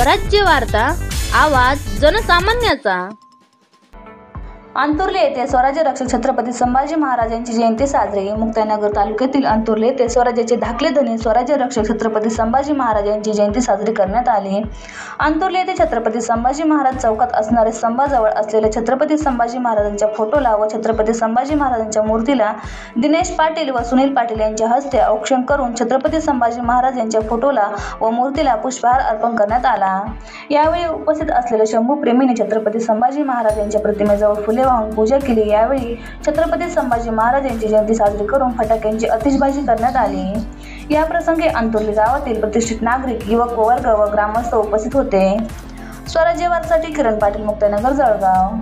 स्वराज्य वार्ता, आवाज जनसामान्याचा। अंतुर्ले येथे स्वराज्य रक्षक छत्रपती संभाजी महाराजांची जयंती साजरी। मुक्ताईनगर तालुक्यातील अंतुर्ले येथे स्वराज्याचे धाकले धनी स्वराज्य रक्षक छत्रपती संभाजी महाराजांची जयंती साजरी करण्यात आली। अंतुर्ले येथे छत्रपती संभाजी महाराज चौकात असणारे स्तंभाजवळ असलेल्या छत्रपती संभाजी महाराजांच्या फोटोला व छत्रपती संभाजी महाराजांच्या मूर्तीला दिनेश पाटील व सुनील पाटील यांच्या हस्ते औक्षण करून छत्रपती संभाजी महाराज यांच्या फोटोला व मूर्तीला पुष्पहार अर्पण करण्यात आला। यावेळी उपस्थित असलेल्या शंभू प्रेमींनी छत्रपती संभाजी महाराज यांच्या प्रतिमेजवळ फुले वाहून पूजा केली। यावेळी छत्रपती संभाजी महाराज यांची जयंती साजरी करून फटाक्यांची आतिषबाजी करण्यात आली। या प्रसंगी अंतुर्ले गावातील प्रतिष्ठित नागरिक, युवक वर्ग व ग्रामस्थ उपस्थित होते। स्वराज्य वार्तासाठी किरण पाटील, मुक्ताईनगर, जळगाव।